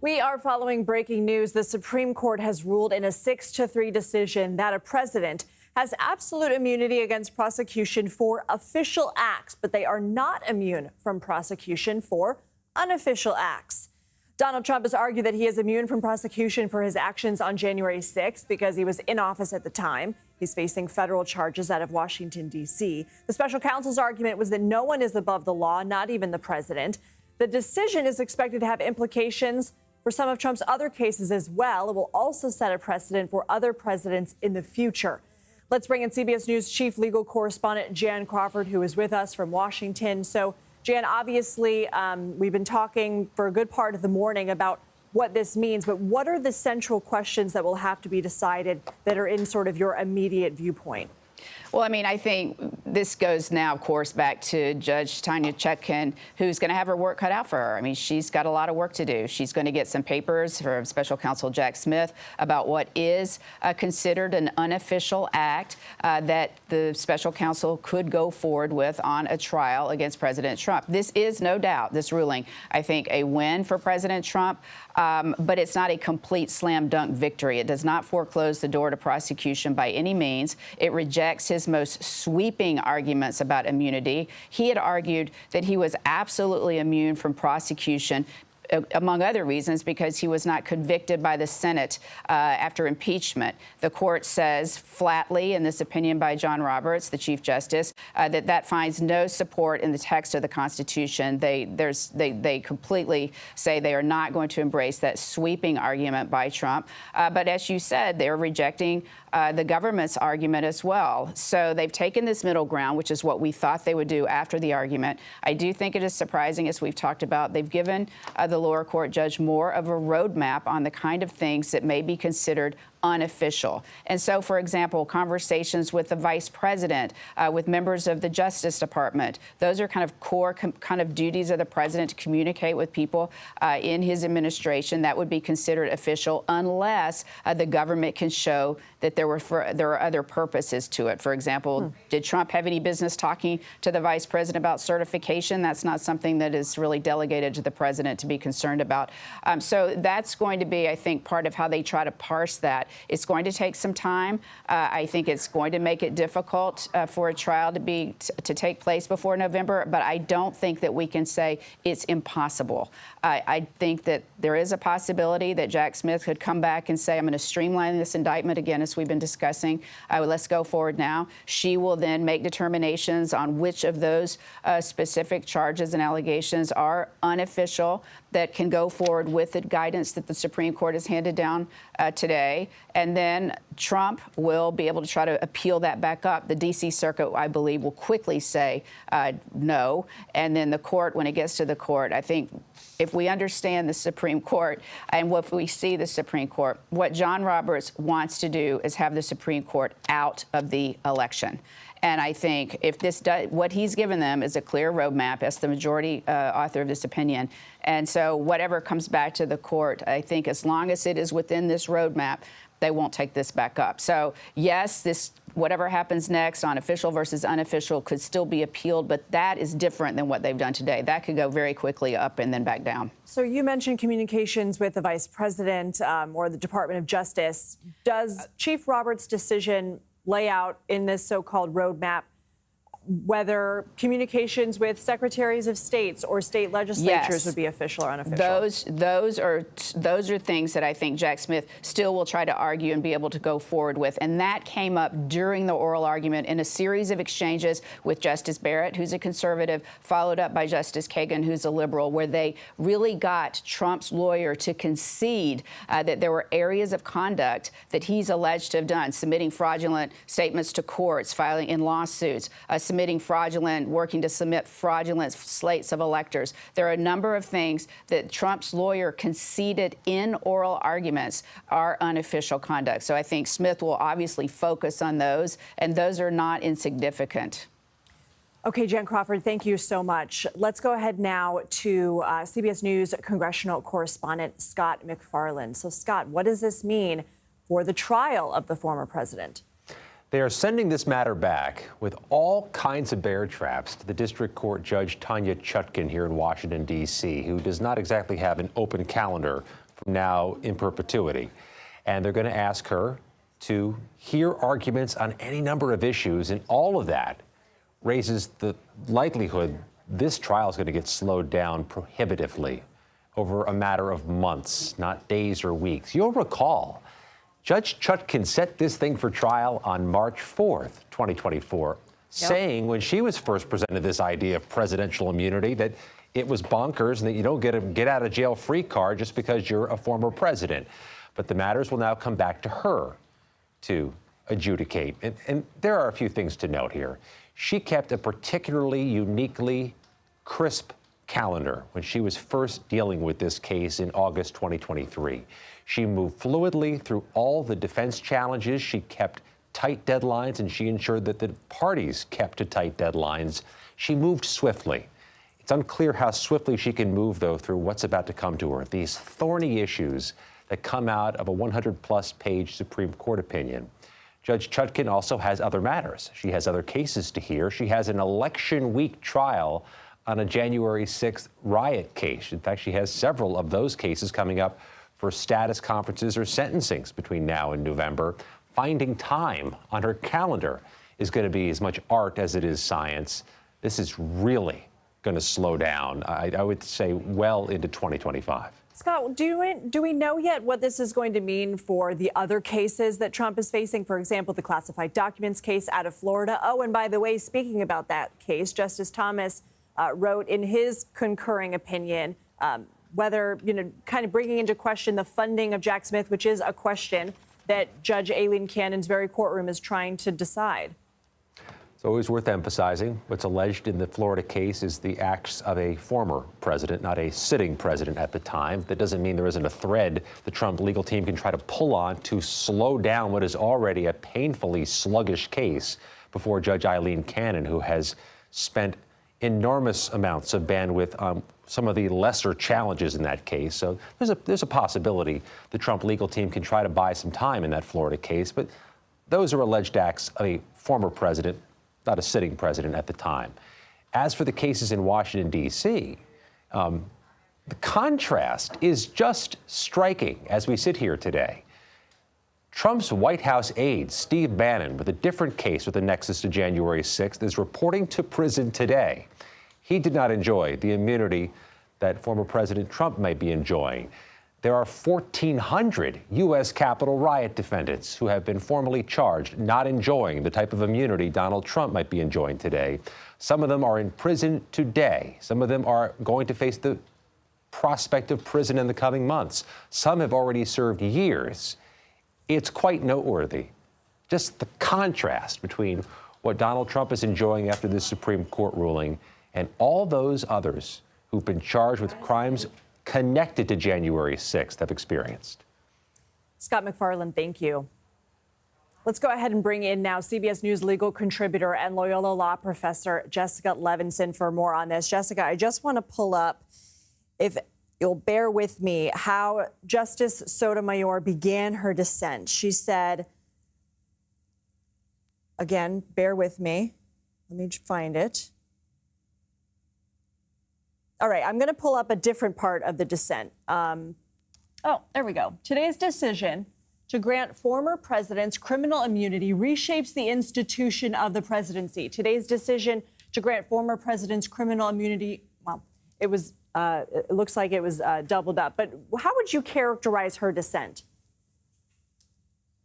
We are following breaking news. The Supreme Court has ruled in a 6-3 decision that a president has absolute immunity against prosecution for official acts, but they are not immune from prosecution for unofficial acts. Donald Trump has argued that he is immune from prosecution for his actions on January 6th because he was in office at the time. He's facing federal charges out of Washington, D.C. The special counsel's argument was that no one is above the law, not even the president. The decision is expected to have implications for some of Trump's other cases as well. It will also set a precedent for other presidents in the future. Let's bring in CBS News chief legal correspondent Jan Crawford, who is with us from Washington. So, Jan, obviously, we've been talking for a good part of the morning about what this means, but what are the central questions that will have to be decided that are in sort of your immediate viewpoint? Well, I mean, I think this goes now, of course, back to Judge Tanya Chutkan, who's going to have her work cut out for her. I mean, she's got a lot of work to do. She's going to get some papers from special counsel Jack Smith about what is considered an unofficial act that the special counsel could go forward with on a trial against President Trump. This is no doubt, this ruling, I think, a win for President Trump, but it's not a complete slam dunk victory. It does not foreclose the door to prosecution by any means. It rejects his most sweeping arguments about immunity. He had argued that he was absolutely immune from prosecution, among other reasons, because he was not convicted by the Senate after impeachment. The court says flatly in this opinion by John Roberts, the Chief Justice, that finds no support in the text of the Constitution. They completely say they are not going to embrace that sweeping argument by Trump. But as you said, they're rejecting the government's argument as well. So they've taken this middle ground, which is what we thought they would do after the argument. I do think it is surprising, as we've talked about, they've given the lower court judge more of a roadmap on the kind of things that may be considered unofficial. And so, for example, conversations with the vice president, with members of the Justice Department, those are kind of core kind of duties of the president to communicate with people in his administration. That would be considered official unless the government can show that there are other purposes to it. For example, did Trump have any business talking to the vice president about certification? That's not something that is really delegated to the president to be concerned about. So that's going to be, I think, part of how they try to parse that. It's going to take some time. I think it's going to make it difficult for a trial to take place before November, but I don't think that we can say it's impossible. I think that there is a possibility that Jack Smith could come back and say, I'm going to streamline this indictment again, as we've been discussing. Let's go forward now. She will then make determinations on which of those specific charges and allegations are unofficial that can go forward with the guidance that the Supreme Court has handed down today. And then Trump will be able to try to appeal that back up. The D.C. Circuit, I believe, will quickly say no. And then the court, when it gets to the court, I think if we understand the Supreme Court and what we see the Supreme Court, what John Roberts wants to do is have the Supreme Court out of the election. And I think if this does, what he's given them is a clear roadmap as the majority author of this opinion. And so whatever comes back to the court, I think as long as it is within this roadmap, they won't take this back up. So, yes, this whatever happens next on official versus unofficial could still be appealed, but that is different than what they've done today. That could go very quickly up and then back down. So you mentioned communications with the vice president or the Department of Justice. Does Chief Roberts' decision lay out in this so-called roadmap whether communications with secretaries of states or state legislatures would be official or unofficial? Those are things that I think Jack Smith still will try to argue and be able to go forward with. And that came up during the oral argument in a series of exchanges with Justice Barrett, who's a conservative, followed up by Justice Kagan, who's a liberal, where they really got Trump's lawyer to concede that there were areas of conduct that he's alleged to have done, submitting fraudulent statements to courts, filing in lawsuits, working to submit fraudulent slates of electors. There are a number of things that Trump's lawyer conceded in oral arguments are unofficial conduct. So I think Smith will obviously focus on those, and those are not insignificant. Okay, Jan Crawford, thank you so much. Let's go ahead now to CBS News congressional correspondent Scott Macfarlane. So, Scott, what does this mean for the trial of the former president? They are sending this matter back with all kinds of bear traps to the district court judge Tanya Chutkan here in Washington, D.C., who does not exactly have an open calendar from now in perpetuity. And they're going to ask her to hear arguments on any number of issues, and all of that raises the likelihood this trial is going to get slowed down prohibitively over a matter of months, not days or weeks. You'll recall Judge Chutkan set this thing for trial on March 4th, 2024, saying when she was first presented this idea of presidential immunity that it was bonkers and that you don't get a get out of jail free card just because you're a former president. But the matters will now come back to her to adjudicate. And there are a few things to note here. She kept a particularly uniquely crisp calendar when she was first dealing with this case in August 2023. She moved fluidly through all the defense challenges. She kept tight deadlines, and she ensured that the parties kept to tight deadlines. She moved swiftly. It's unclear how swiftly she can move, though, through what's about to come to her, these thorny issues that come out of a 100-plus page Supreme Court opinion. Judge Chutkan also has other matters. She has other cases to hear. She has an election week trial on a January 6th riot case. In fact, she has several of those cases coming up for status conferences or sentencings between now and November. Finding time on her calendar is going to be as much art as it is science. This is really going to slow down, I would say, well into 2025. Scott, do we know yet what this is going to mean for the other cases that Trump is facing? For example, the classified documents case out of Florida. Oh, and by the way, speaking about that case, Justice Thomas wrote in his concurring opinion whether, kind of bringing into question the funding of Jack Smith, which is a question that Judge Aileen Cannon's very courtroom is trying to decide. It's always worth emphasizing what's alleged in the Florida case is the acts of a former president, not a sitting president at the time. That doesn't mean there isn't a thread the Trump legal team can try to pull on to slow down what is already a painfully sluggish case before Judge Aileen Cannon, who has spent enormous amounts of bandwidth on some of the lesser challenges in that case. So there's a possibility the Trump legal team can try to buy some time in that Florida case, but those are alleged acts of a former president, not a sitting president at the time. As for the cases in Washington, D.C., the contrast is just striking as we sit here today. Trump's White House aide, Steve Bannon, with a different case with a nexus to January 6th, is reporting to prison today. He did not enjoy the immunity that former President Trump may be enjoying. There are 1,400 U.S. Capitol riot defendants who have been formally charged, not enjoying the type of immunity Donald Trump might be enjoying today. Some of them are in prison today. Some of them are going to face the prospect of prison in the coming months. Some have already served years. It's quite noteworthy, just the contrast between what Donald Trump is enjoying after this Supreme Court ruling and all those others who've been charged with crimes connected to January 6th have experienced. Scott Macfarlane, thank you. Let's go ahead and bring in now CBS News legal contributor and Loyola Law professor Jessica Levinson for more on this. Jessica, I just want to pull up, if you'll bear with me, how Justice Sotomayor began her dissent. She said, again, bear with me. Let me find it. All right, I'm going to pull up a different part of the dissent. Oh, there we go. Today's decision to grant former presidents criminal immunity reshapes the institution of the presidency. Today's decision to grant former presidents criminal immunity, well, it looks like it was doubled up. But how would you characterize her dissent?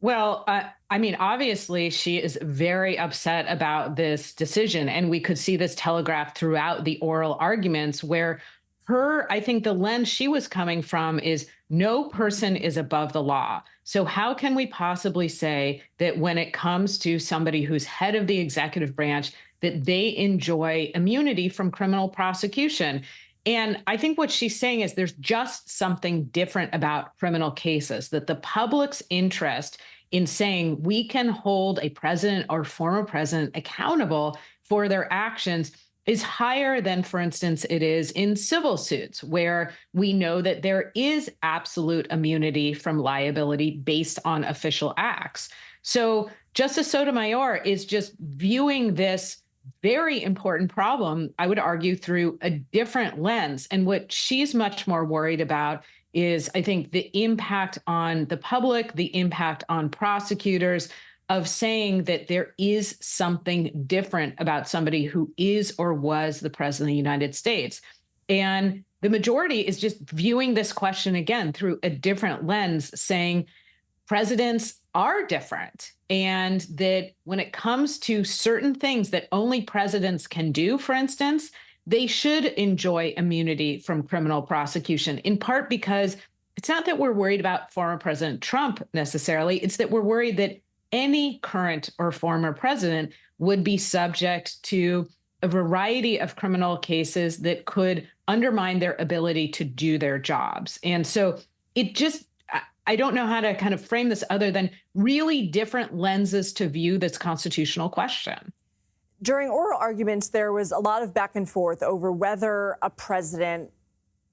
Well, I mean, obviously, she is very upset about this decision, and we could see this telegraphed throughout the oral arguments where I think the lens she was coming from is no person is above the law. So how can we possibly say that when it comes to somebody who's head of the executive branch, that they enjoy immunity from criminal prosecution? And I think what she's saying is there's just something different about criminal cases, that the public's interest in saying we can hold a president or former president accountable for their actions is higher than, for instance, it is in civil suits, where we know that there is absolute immunity from liability based on official acts. So Justice Sotomayor is just viewing this very important problem, I would argue, through a different lens. And what she's much more worried about is, I think, the impact on the public, the impact on prosecutors of saying that there is something different about somebody who is or was the president of the United States. And the majority is just viewing this question again through a different lens, saying presidents are different, and that when it comes to certain things that only presidents can do, for instance, they should enjoy immunity from criminal prosecution, in part because it's not that we're worried about former President Trump necessarily. It's that we're worried that any current or former president would be subject to a variety of criminal cases that could undermine their ability to do their jobs. And so it just, I don't know how to kind of frame this other than really different lenses to view this constitutional question. During oral arguments, there was a lot of back and forth over whether a president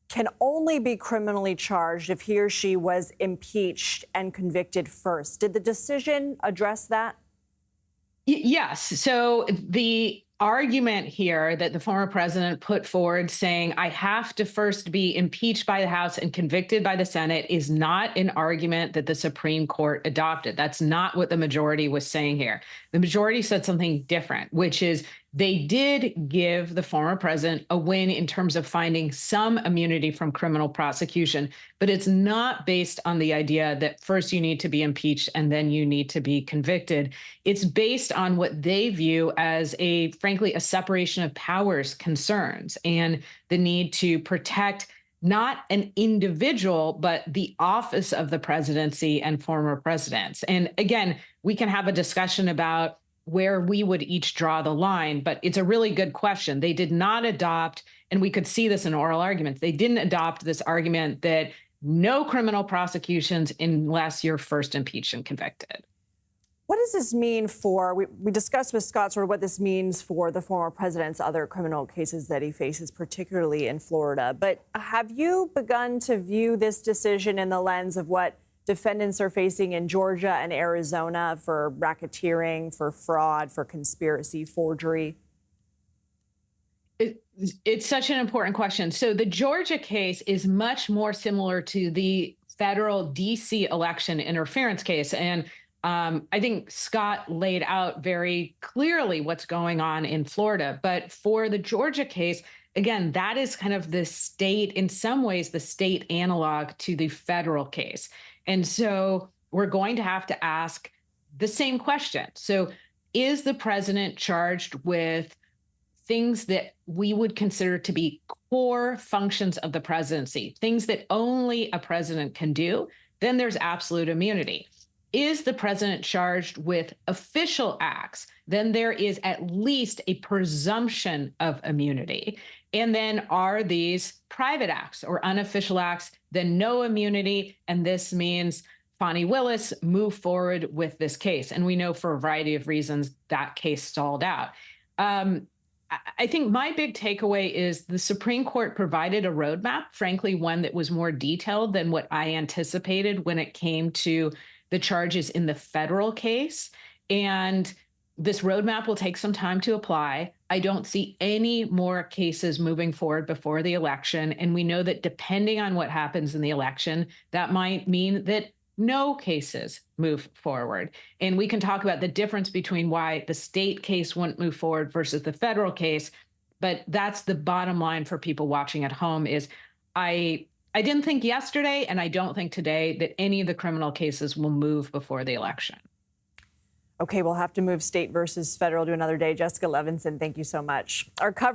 can only be criminally charged if he or she was impeached and convicted first. Did the decision address that? Yes. So the argument here that the former president put forward, saying I have to first be impeached by the House and convicted by the Senate, is not an argument that the Supreme Court adopted. That's not what the majority was saying here. The majority said something different, which is they did give the former president a win in terms of finding some immunity from criminal prosecution, but it's not based on the idea that first you need to be impeached and then you need to be convicted. It's based on what they view as frankly, a separation of powers concerns and the need to protect not an individual, but the office of the presidency and former presidents. And again, we can have a discussion about where we would each draw the line, but it's a really good question. They did not adopt, and we could see this in oral arguments, they didn't adopt this argument that no criminal prosecutions unless you're first impeached and convicted. What does this mean for, we discussed with Scott sort of what this means for the former president's other criminal cases that he faces, particularly in Florida. But have you begun to view this decision in the lens of what defendants are facing in Georgia and Arizona for racketeering, for fraud, for conspiracy, forgery? It's such an important question. So the Georgia case is much more similar to the federal D.C. election interference case. And I think Scott laid out very clearly what's going on in Florida. But for the Georgia case, again, that is kind of the state, in some ways, the state analog to the federal case. And so we're going to have to ask the same question. So is the president charged with things that we would consider to be core functions of the presidency, things that only a president can do? Then there's absolute immunity. Is the president charged with official acts? Then there is at least a presumption of immunity. And then are these private acts or unofficial acts? Then no immunity. And this means Fani Willis moved forward with this case. And we know for a variety of reasons that case stalled out. I think my big takeaway is the Supreme Court provided a roadmap, frankly, one that was more detailed than what I anticipated when it came to the charges in the federal case. And this roadmap will take some time to apply. I don't see any more cases moving forward before the election. And we know that depending on what happens in the election, that might mean that no cases move forward. And we can talk about the difference between why the state case wouldn't move forward versus the federal case. But that's the bottom line for people watching at home is I didn't think yesterday, and I don't think today, that any of the criminal cases will move before the election. Okay, we'll have to move state versus federal to another day. Jessica Levinson, thank you so much. Our coverage